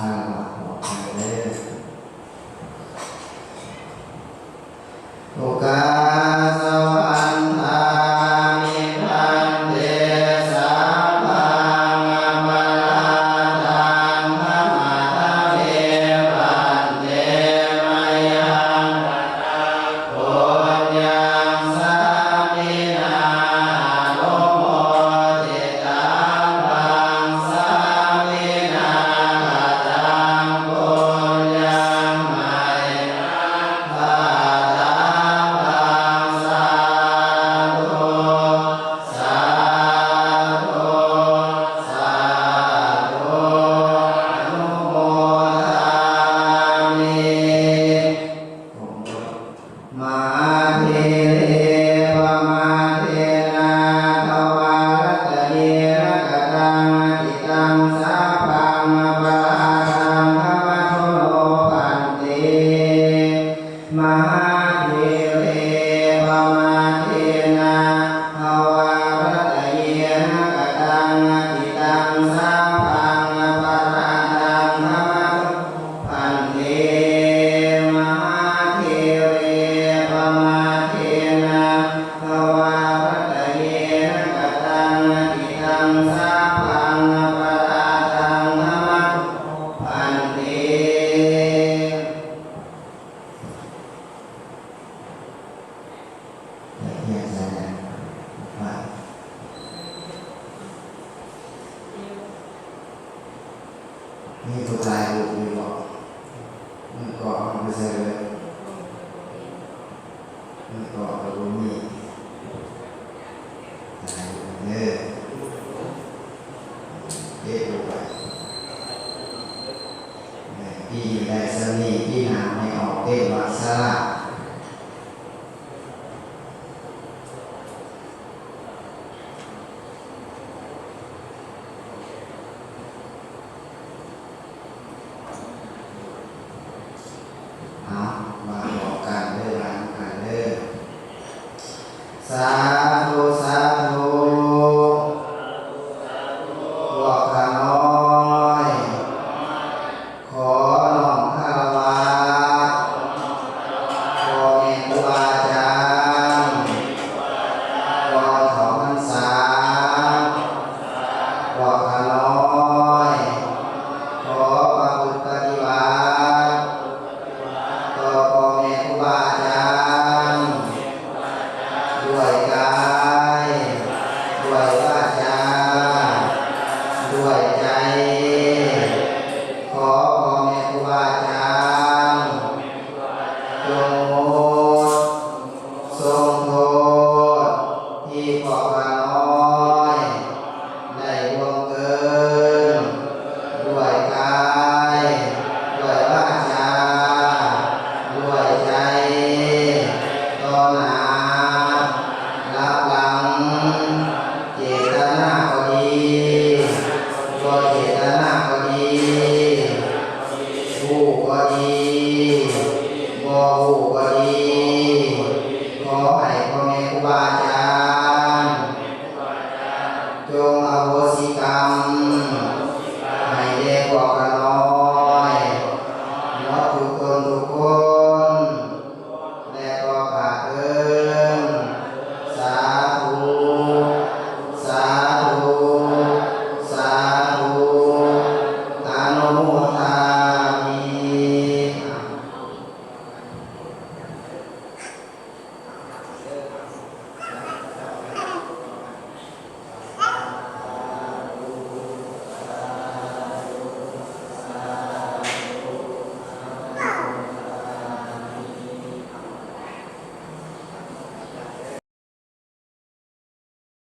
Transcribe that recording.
างมาขอทางเด้อโอกาสวรรค์อามิพันเตสัพพังอมราตังธรรมะเทพันเตมยังโพยังสามินาโลโมติตังปังสามินาตังโพยังไมภาตังปังสาธุสาธุสาธุอนุโมทามิมาเทเรวมาเทนาทวารตะเยระกตังอิตังสัพพังปะทังธรรมโทโลปันเตมหาเทเรวมาเทนาทวารตะเยระกตังอิตังสัพพังปะทังธรรมโทปันเตมหาเทเรวมาเทนาทวารตะเยระกตังอิตังสัพพังปะทังธรรมโทปันเตนี่ตัวลายบุกมีบอกมันก่อมันไม่ใช่เลยมันก่อเราบุมีลายบุกเนี่ยเด็กบุกไปพี่ได้สนีพี่นามให้ออกเต้นวัดสระเอามาบอกกันเด้อรักกันเด้อสาธุสาธุพวกข้าน้อยขอน้อมคารวะพ่อแม่ครูอาจารย์ก่อนเข้าพรรษาพวกข้าน้อยขอประพฤติปฏิบัติต่อพ่อแม่ครูบาอาจารย์ด้วยกายด้วยวาจาด้วยใจขอพ่อแม่ครูบาอาจารย์จงโปรดทรงโทษที่พวกข้าน้อยได้ล่วงเกินด้วยกายด้วยวาจาด้วยใจต่อหน้ารับหลังเจตนาก็ดีบ่เจตนาก็ดีผู้ก็ดีบ่ผู้ก็ดีขอให้พ่อแม่ครูบาอาจารย์จงอโหสิกรรมให้แด่พวกข้าน้อยหมดทุกคนทุกคนและก็ข้าเอิ้นสาธุสาธุสาธุอนุโม